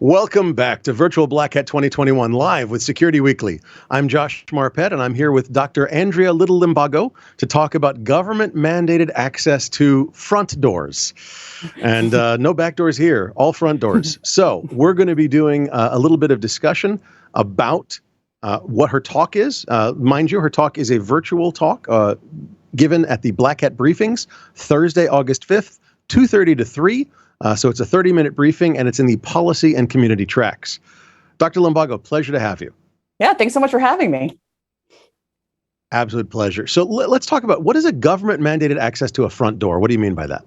Welcome back to Virtual Black Hat 2021 Live with Security Weekly. I'm Josh Marpet, and I'm here with Dr. Andrea Limbago to talk about government-mandated access to front doors. And no back doors here, all front doors. So we're going to be doing a little bit of discussion about what her talk is. Mind you, her talk is a virtual talk given at the Black Hat Briefings, Thursday, August 5th, 2:30 to 3. So it's a 30-minute briefing, and it's in the policy and community tracks. Dr. Limbago, pleasure to have you. Yeah, thanks so much for having me. Absolute pleasure. So let's talk about, what is a government-mandated access to a front door? What do you mean by that?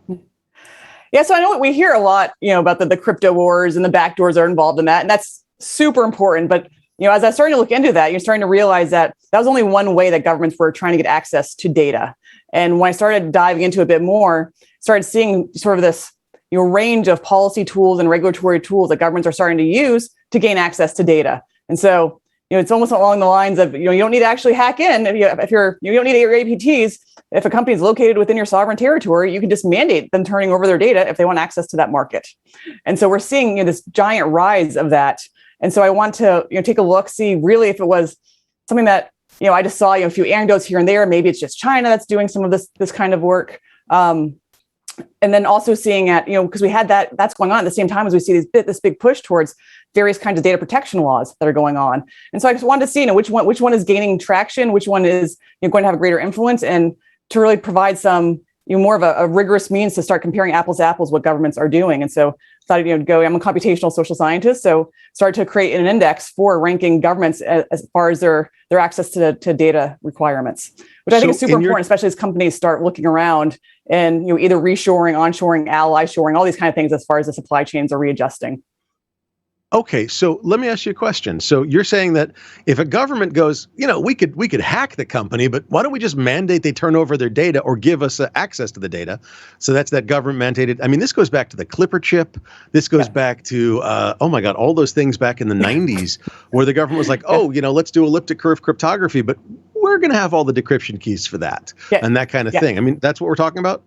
Yeah, so I know we hear a lot, about the crypto wars and the back doors are involved in that, and that's super important. But as I started to look into that, you're starting to realize that that was only one way that governments were trying to get access to data. And when I started diving into it a bit more, started seeing sort of this range of policy tools and regulatory tools that governments are starting to use to gain access to data. And so, it's almost along the lines of, you don't need to actually hack in. If you don't need your APTs. If a company is located within your sovereign territory, you can just mandate them turning over their data if they want access to that market. And so we're seeing this giant rise of that. And so I want to take a look, see really if it was something that I just saw a few anecdotes here and there. Maybe it's just China that's doing some of this kind of work. And then also seeing at, because we had that's going on at the same time as we see this big push towards various kinds of data protection laws that are going on. And so I just wanted to see, which one is gaining traction, which one is going to have a greater influence, and to really provide some more of a rigorous means to start comparing apples to apples what governments are doing. And so I thought, I'm a computational social scientist, so started to create an index for ranking governments as far as their access to data requirements, which I think is super important, especially as companies start looking around and either reshoring, onshoring, ally shoring, all these kind of things as far as the supply chains are readjusting. Okay, so let me ask you a question. So you're saying that if a government goes, we could hack the company, but why don't we just mandate they turn over their data or give us access to the data? So that's that government mandated. I mean, this goes back to the Clipper chip. This goes back to, oh my God, all those things back in the 90s where the government was like, let's do elliptic curve cryptography, but we're going to have all the decryption keys for that and that kind of thing. I mean, that's what we're talking about?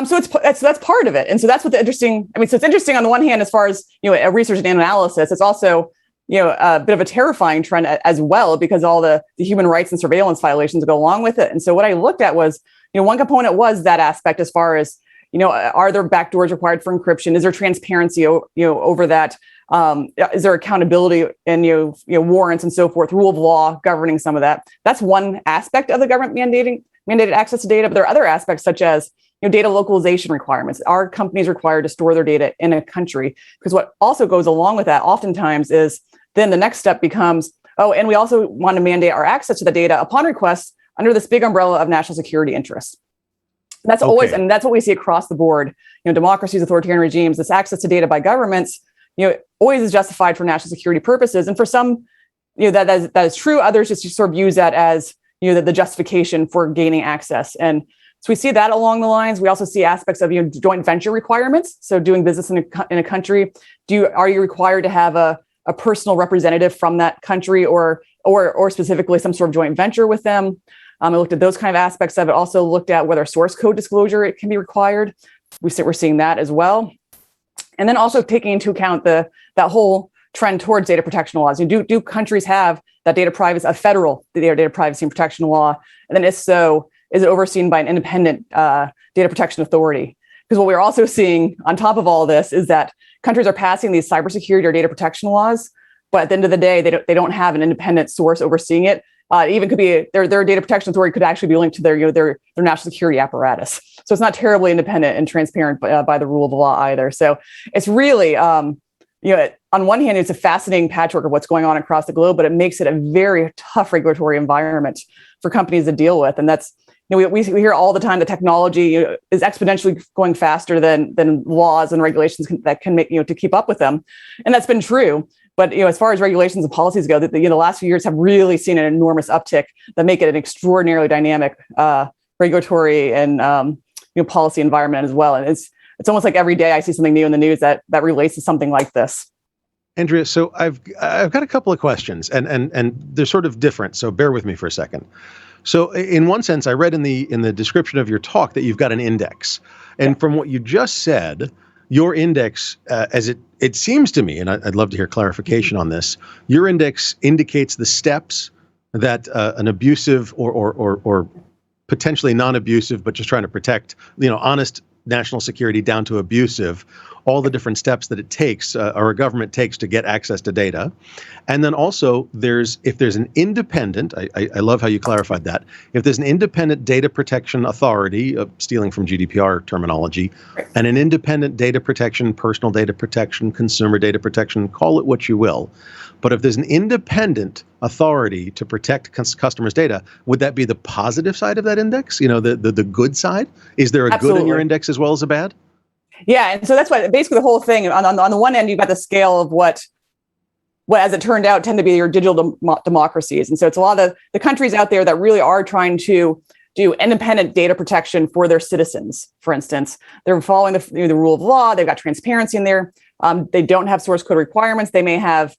So that's part of it. And so that's what so it's interesting on the one hand, as far as, a research and analysis, it's also, a bit of a terrifying trend as well, because all the human rights and surveillance violations go along with it. And so what I looked at was, one component was that aspect as far as, are there backdoors required for encryption? Is there transparency, over that? Is there accountability and, warrants and so forth, rule of law governing some of that? That's one aspect of the government mandated access to data. But there are other aspects such as, data localization requirements. Are companies required to store their data in a country? Because what also goes along with that oftentimes is then the next step becomes, and we also want to mandate our access to the data upon request under this big umbrella of national security interests. That's always, and that's what we see across the board. Democracies, authoritarian regimes, this access to data by governments, always is justified for national security purposes. And for some, that is true. Others just sort of use that as, the justification for gaining access. And so we see that along the lines. We also see aspects of joint venture requirements. So doing business in a country, are you required to have a personal representative from that country or specifically some sort of joint venture with them? I looked at those kind of aspects of it. Also looked at whether source code disclosure can be required. We're seeing that as well. And then also taking into account that whole trend towards data protection laws. Do countries have that data privacy and protection law? And then if so, is it overseen by an independent data protection authority? Because what we're also seeing on top of all this is that countries are passing these cybersecurity or data protection laws, but at the end of the day, they don't have an independent source overseeing it. Even could be their data protection authority could actually be linked to their national security apparatus. So it's not terribly independent and transparent by the rule of law either. So it's really, on one hand, it's a fascinating patchwork of what's going on across the globe, but it makes it a very tough regulatory environment for companies to deal with. And that's, we hear all the time that technology is exponentially going faster than laws and regulations that can make, to keep up with them. And that's been true. But, as far as regulations and policies go, the last few years have really seen an enormous uptick that make it an extraordinarily dynamic regulatory and policy environment as well. And it's almost like every day I see something new in the news that relates to something like this. Andrea, so I've got a couple of questions, and they're sort of different. So bear with me for a second. So in one sense, I read in the description of your talk that you've got an index. And from what you just said, your index, it seems to me, and I'd love to hear clarification on this, your index indicates the steps that an abusive or potentially non-abusive, but just trying to protect, honest national security down to abusive, all the different steps that it takes or a government takes to get access to data. And then also if there's an independent, I love how you clarified that, if there's an independent data protection authority, stealing from GDPR terminology, and an independent data protection, personal data protection, consumer data protection, call it what you will. But if there's an independent authority to protect customers' data, would that be the positive side of that index? The good side? Is there a Absolutely. good in your index as well as a bad? Yeah, and so that's why basically the whole thing on the one end, you've got the scale of what as it turned out tend to be your digital democracies, and so it's a lot of the countries out there that really are trying to do independent data protection for their citizens. For instance, they're following the rule of law. They've got transparency in there. They don't have source code requirements. They may have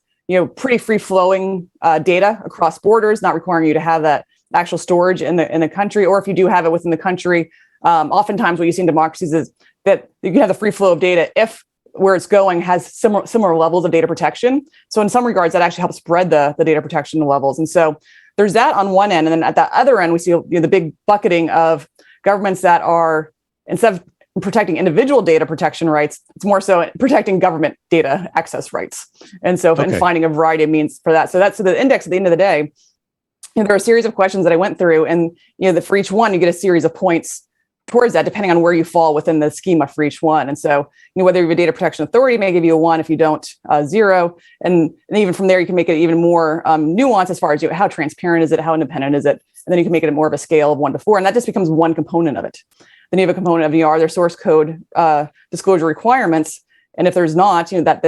pretty free flowing data across borders, not requiring you to have that actual storage in the country, or if you do have it within the country. Oftentimes, what you see in democracies is that you can have the free flow of data if where it's going has similar levels of data protection. So in some regards, that actually helps spread the data protection levels. And so there's that on one end. And then at the other end, we see the big bucketing of governments that are, instead of protecting individual data protection rights, it's more so protecting government data access rights. And so and finding a variety of means for that. So the index at the end of the day, there are a series of questions that I went through, and for each one, you get a series of points towards that, depending on where you fall within the schema for each one. And so, whether you have a data protection authority, may give you a 1. If you don't, 0. And even from there, you can make it even more nuanced as far as how transparent is it, how independent is it, and then you can make it more of a scale of 1 to 4, and that just becomes one component of it. Then you have a component of are there source code disclosure requirements, and if there's not, that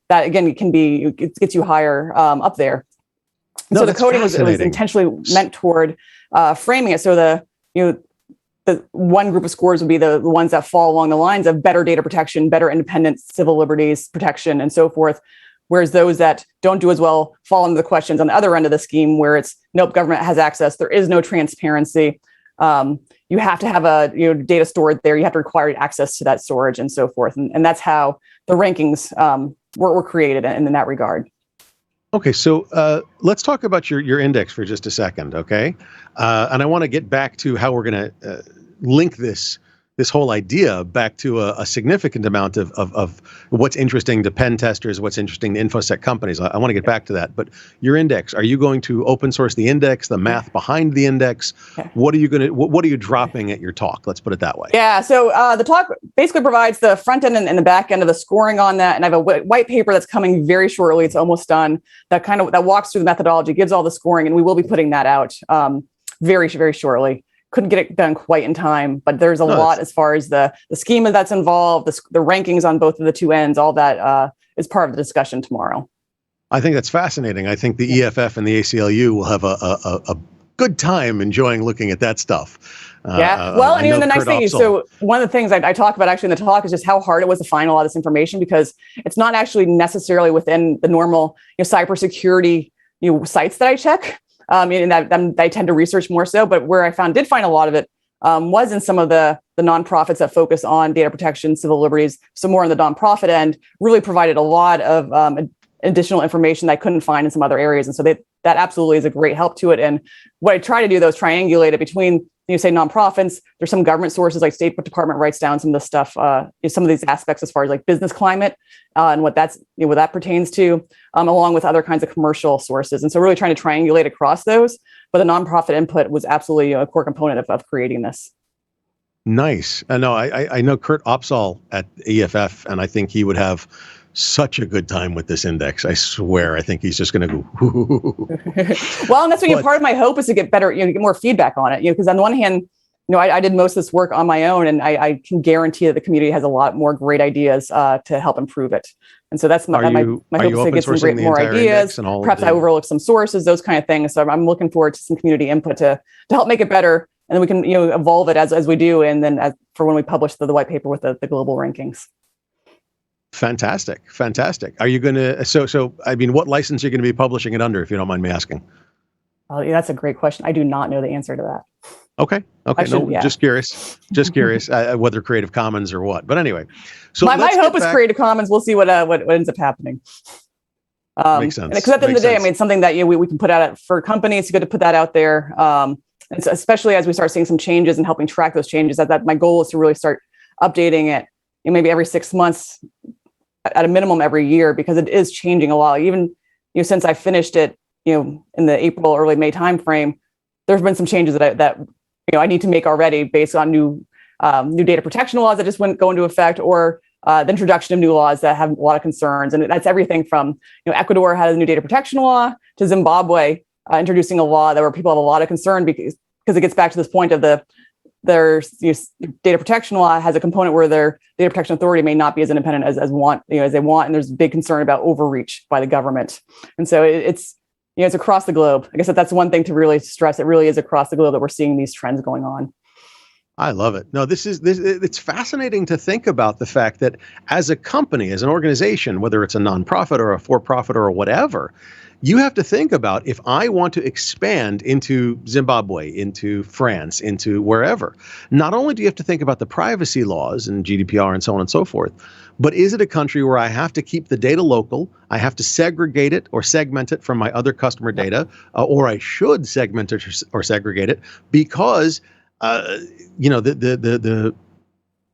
again it gets you higher up there. And so the coding was intentionally meant toward framing it so the one group of scores would be the ones that fall along the lines of better data protection, better independent civil liberties protection, and so forth. Whereas those that don't do as well fall into the questions on the other end of the scheme, where it's nope, government has access, there is no transparency. You have to have a data stored there. You have to require access to that storage, and so forth. And that's how the rankings were created in that regard. Okay, so let's talk about your index for just a second, okay? And I want to get back to how we're going to link this whole idea back to a significant amount of what's interesting to pen testers, what's interesting to InfoSec companies. I want to get back to that. But your index, are you going to open source the index, the math behind the index? What are you dropping at your talk? Let's put it that way. Yeah, so the talk basically provides the front end and the back end of the scoring on that. And I have a white paper that's coming very shortly. It's almost done. That walks through the methodology, gives all the scoring, and we will be putting that out very, very shortly. Couldn't get it done quite in time, but there's a lot as far as the schema that's involved, the rankings on both of the two ends, all that is part of the discussion tomorrow. I think that's fascinating. I think the EFF and the ACLU will have a good time enjoying looking at that stuff. Well, and even the nice thing is, so one of the things I talk about actually in the talk is just how hard it was to find a lot of this information, because it's not actually necessarily within the normal cybersecurity sites that I check. And that I tend to research more so, but where I did find a lot of it was in some of the nonprofits that focus on data protection, civil liberties. So more on the nonprofit end, really provided a lot of additional information that I couldn't find in some other areas. And so that absolutely is a great help to it. And what I try to do, though, is triangulate it between, say, nonprofits. There's some government sources, like State Department writes down some of the stuff, some of these aspects as far as like business climate and what that pertains to, along with other kinds of commercial sources. And so really trying to triangulate across those. But the nonprofit input was absolutely a core component of creating this. Nice. No, I know Kurt Opsahl at EFF, and I think he would have such a good time with this index. I swear. I think he's just going to go. Well, and that's what part of my hope is to get better, get more feedback on it. Because on the one hand, I did most of this work on my own, and I can guarantee that the community has a lot more great ideas to help improve it. And so that's my hope is to get some more ideas. Perhaps I overlook some sources, those kind of things. So I'm looking forward to some community input to help make it better, and then we can evolve it as we do, and then for when we publish the white paper with the global rankings. Fantastic. Are you going to, so I mean, what license are you going to be publishing it under, if you don't mind me asking? Oh, yeah, that's a great question. I do not know the answer to that. Okay. Just curious. Just curious whether Creative Commons or what. But anyway, so my hope is Creative Commons. We'll see what ends up happening. Makes sense. Because at the end of the day, I mean, it's something that we can put out for companies. It's good to put that out there, and so especially as we start seeing some changes and helping track those changes. That my goal is to really start updating it, maybe every 6 months, at a minimum every year, because it is changing a lot. Even since I finished it, in the April, early May timeframe, there's been some changes that I need to make already based on new data protection laws that just go into effect, or the introduction of new laws that have a lot of concerns. And that's everything from, Ecuador has a new data protection law to Zimbabwe introducing a law where people have a lot of concern because it gets back to this point of their data protection law has a component where their data protection authority may not be as independent as they want. And there's a big concern about overreach by the government. And so it's across the globe. I guess that's one thing to really stress. It really is across the globe that we're seeing these trends going on. I love it. No, it's fascinating to think about the fact that as a company, as an organization, whether it's a nonprofit or a for-profit or whatever, you have to think about, if I want to expand into Zimbabwe, into France, into wherever, not only do you have to think about the privacy laws and GDPR and so on and so forth, but is it a country where I have to keep the data local? I have to segregate it or segment it from my other customer data, or I should segment it or segregate it because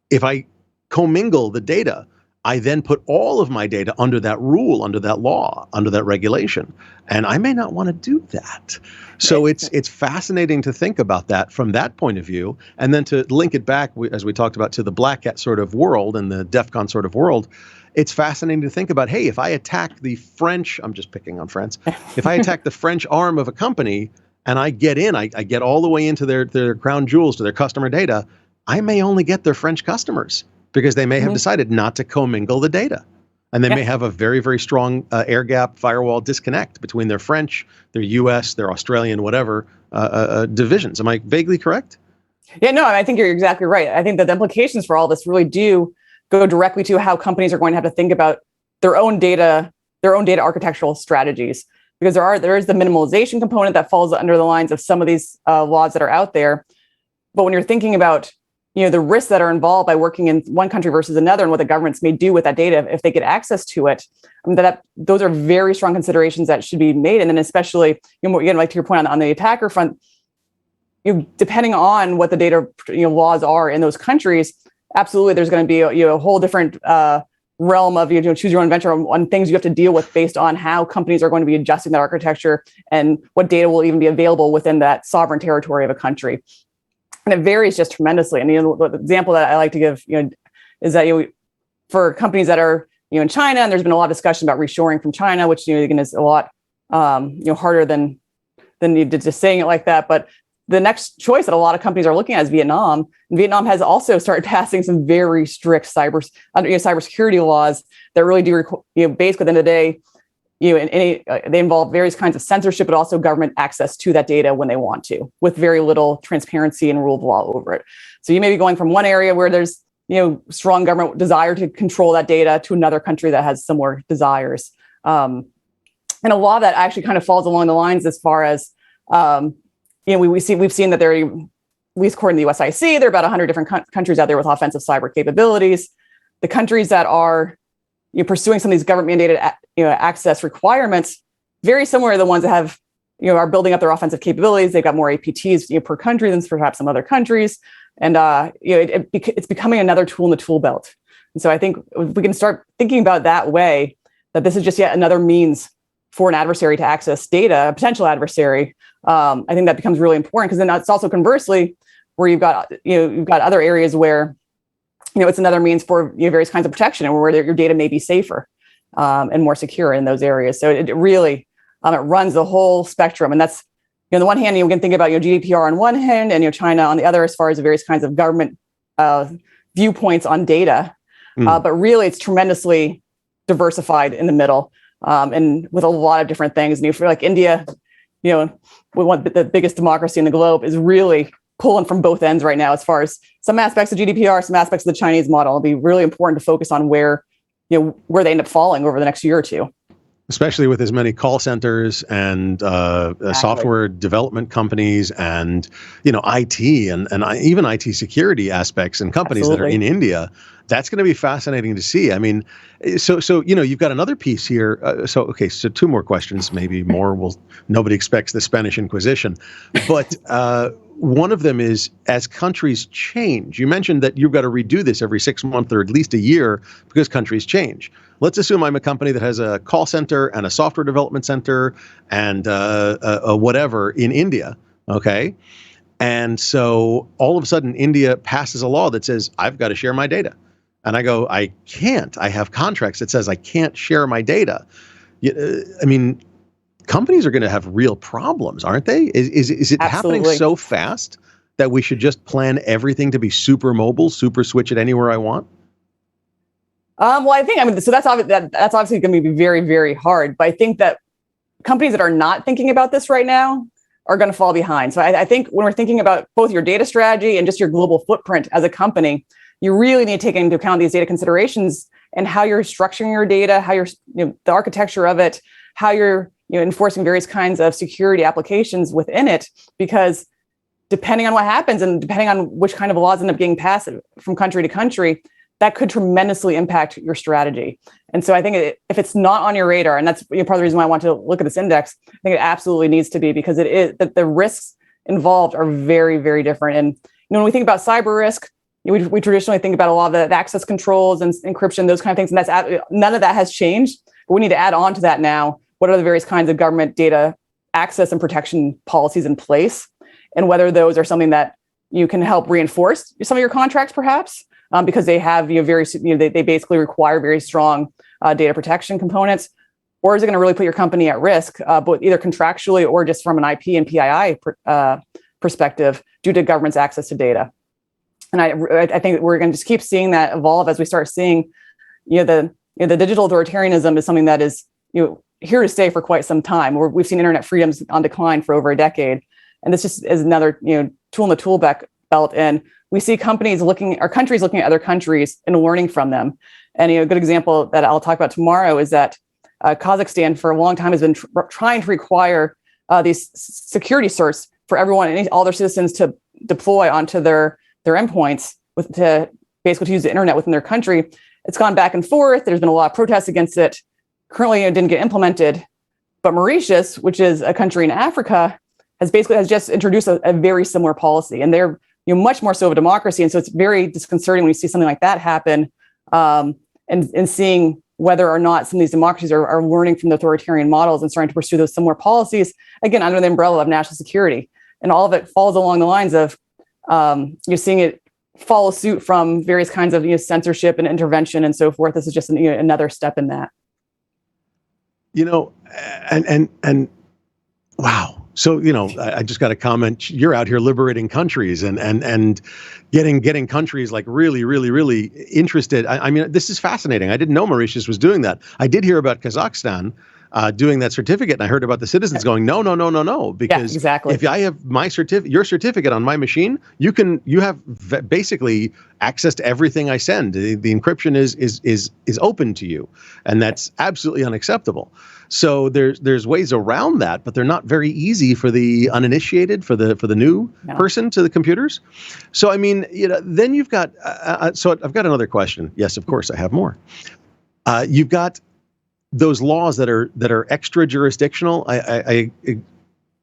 if I commingle the data, I then put all of my data under that rule, under that law, under that regulation, and I may not want to do that. So it's fascinating to think about that from that point of view, and then to link it back, as we talked about, to the Black Hat sort of world and the DEF CON sort of world. It's fascinating to think about, hey, if I attack the French, I'm just picking on France, if I attack the French arm of a company, and I get in, I get all the way into their crown jewels, to their customer data, I may only get their French customers because they may have decided not to commingle the data. And they may have a very, very strong air gap firewall disconnect between their French, their US, their Australian, whatever divisions. Am I vaguely correct? Yeah, no, I think you're exactly right. I think that the implications for all this really do go directly to how companies are going to have to think about their own data architectural strategies. Because there is the minimalization component that falls under the lines of some of these laws that are out there. But when you're thinking about the risks that are involved by working in one country versus another, and what the governments may do with that data if they get access to it, those are very strong considerations that should be made. And then especially, like to your point on the attacker front, depending on what the data laws are in those countries, absolutely there's going to be a whole different realm of choose your own adventure on things you have to deal with based on how companies are going to be adjusting that architecture and what data will even be available within that sovereign territory of a country. And it varies just tremendously. And the example that I like to give is that for companies that are in China, and there's been a lot of discussion about reshoring from China, which again is a lot harder than just saying it like that. But the next choice that a lot of companies are looking at is Vietnam. And Vietnam has also started passing some very strict cybersecurity laws that really do, basically at the end of the day, they involve various kinds of censorship, but also government access to that data when they want to, with very little transparency and rule of law over it. So you may be going from one area where there's strong government desire to control that data to another country that has similar desires. And a lot of that actually kind of falls along the lines as far as we've seen that there, at least according to the USIC, there are about 100 different countries out there with offensive cyber capabilities. The countries that are pursuing some of these government mandated access requirements, very similar to the ones that have are building up their offensive capabilities. They've got more APTs per country than perhaps some other countries, and it's becoming another tool in the tool belt. And so I think if we can start thinking about that way, that this is just yet another means for an adversary to access data, a potential adversary. I think that becomes really important, because then it's also conversely where you've got other areas where it's another means for various kinds of protection, and where your data may be safer and more secure in those areas. So it really it runs the whole spectrum, and that's on the one hand you can think about GDPR on one hand and China on the other, as far as the various kinds of government viewpoints on data. But really, it's tremendously diversified in the middle, and with a lot of different things. And you feel like India, the biggest democracy in the globe, is really pulling from both ends right now, as far as some aspects of GDPR, some aspects of the Chinese model. It'll be really important to focus on where they end up falling over the next year or two. especially with as many call centers and software development companies and IT and even IT security aspects and companies that are in India. That's going to be fascinating to see. I mean, so you've got another piece here. So two more questions, maybe more. Nobody expects the Spanish Inquisition, but one of them is, as countries change, you mentioned that you've got to redo this every 6 months or at least a year because countries change. Let's assume I'm a company that has a call center and a software development center and a whatever in India. Okay. And so all of a sudden, India passes a law that says, I've got to share my data. And I go, I can't. I have contracts that says I can't share my data. I mean, companies are going to have real problems, aren't they? Is it happening so fast that we should just plan everything to be super mobile, super switch it anywhere I want? Well, I mean, so that's obviously going to be very, very hard. But I think that companies that are not thinking about this right now are going to fall behind. So I think when we're thinking about both your data strategy and just your global footprint as a company, you really need to take into account these data considerations and how you're structuring your data, how you're, the architecture of it, how you're, enforcing various kinds of security applications within it, because depending on what happens and depending on which kind of laws end up getting passed from country to country, that could tremendously impact your strategy. And so I think if it's not on your radar, and that's part of the reason why I want to look at this index, I think it absolutely needs to be, because it is that the risks involved are very, very different. And when we think about cyber risk, we traditionally think about a lot of the access controls and encryption, those kind of things, and that's none of that has changed. But we need to add on to that now. What are the various kinds of government data access and protection policies in place, and whether those are something that you can help reinforce some of your contracts, perhaps, because they have they basically require very strong data protection components, or is it going to really put your company at risk, both either contractually or just from an IP and PII perspective, due to government's access to data? And I think we're going to just keep seeing that evolve as we start seeing, the digital authoritarianism is something that is here to stay for quite some time. We've seen internet freedoms on decline for over a decade, and this just is another tool in the tool belt. And we see countries looking at other countries and learning from them. And a good example that I'll talk about tomorrow is that Kazakhstan for a long time has been trying to require these security certs for everyone and all their citizens to deploy onto their endpoints to basically use the internet within their country. It's gone back and forth. There's been a lot of protests against it. Currently, it didn't get implemented. But Mauritius, which is a country in Africa, has just introduced a very similar policy, and they're much more so of a democracy. And so it's very disconcerting when you see something like that happen, and seeing whether or not some of these democracies are learning from the authoritarian models and starting to pursue those similar policies, again, under the umbrella of national security. And all of it falls along the lines of you're seeing it follow suit from various kinds of censorship and intervention and so forth. This is just another step in that. And wow. So, I just got a comment. You're out here liberating countries and getting countries like really, really, really interested. I mean, this is fascinating. I didn't know Mauritius was doing that. I did hear about Kazakhstan doing that certificate, and I heard about the citizens going, no, because exactly. If I have your certificate on my machine, you have basically access to everything I send. The encryption is open to you, and that's absolutely unacceptable. So there's ways around that, but they're not very easy for the uninitiated, for the new person to the computers. So I mean, then you've got. So I've got another question. Yes, of course, I have more. You've got those laws that are extra jurisdictional. I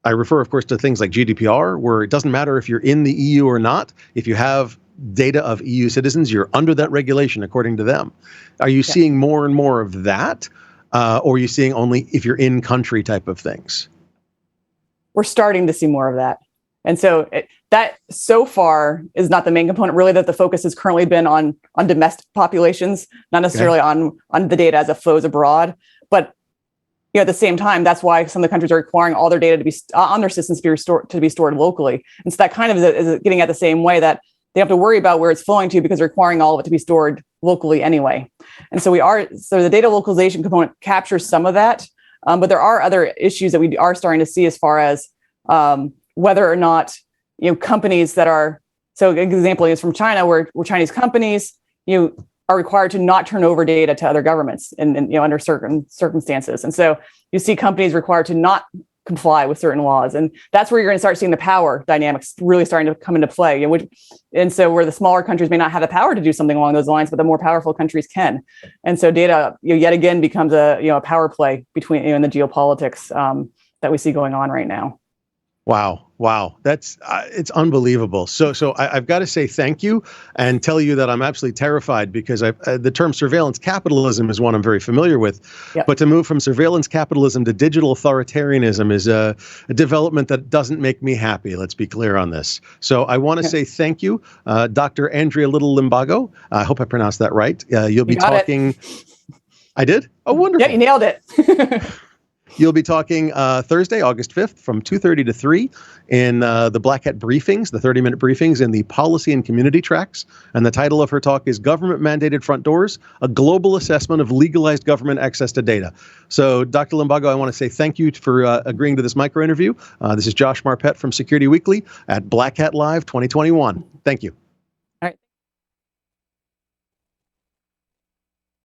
refer, of course, to things like GDPR, where it doesn't matter if you're in the EU or not. If you have data of EU citizens, you're under that regulation according to them. Are you seeing more and more of that? Or are you seeing only if you're in country type of things? We're starting to see more of that. And so that so far is not the main component, really, that the focus has currently been on domestic populations, not necessarily on the data as it flows abroad. But at the same time, that's why some of the countries are requiring all their data to be on their systems to be stored locally. And so that kind of is getting at the same way that they have to worry about where it's flowing to, because they're requiring all of it to be stored locally anyway. And so the data localization component captures some of that, but there are other issues that we are starting to see as far as whether or not companies that are, so an example is from China, where Chinese companies are required to not turn over data to other governments in under certain circumstances. And so you see companies required to not comply with certain laws. And that's where you're going to start seeing the power dynamics really starting to come into play. And so where the smaller countries may not have the power to do something along those lines, but the more powerful countries can. And so data, yet again, becomes a power play between in the geopolitics that we see going on right now. Wow. That's it's unbelievable. So I've got to say thank you and tell you that I'm absolutely terrified because the term surveillance capitalism is one I'm very familiar with. Yep. But to move from surveillance capitalism to digital authoritarianism is a development that doesn't make me happy. Let's be clear on this. So I want to say thank you, Dr. Andrea Limbago. I hope I pronounced that right. You'll be talking. I did? Oh, wonderful. Yeah, you nailed it. You'll be talking Thursday, August 5th from 2:30 to 3 in the Black Hat briefings, the 30-minute briefings in the policy and community tracks. And the title of her talk is Government-Mandated Front Doors, a Global Assessment of Legalized Government Access to Data. So, Dr. Limbago, I want to say thank you for agreeing to this micro interview. This is Josh Marpet from Security Weekly at Black Hat Live 2021. Thank you.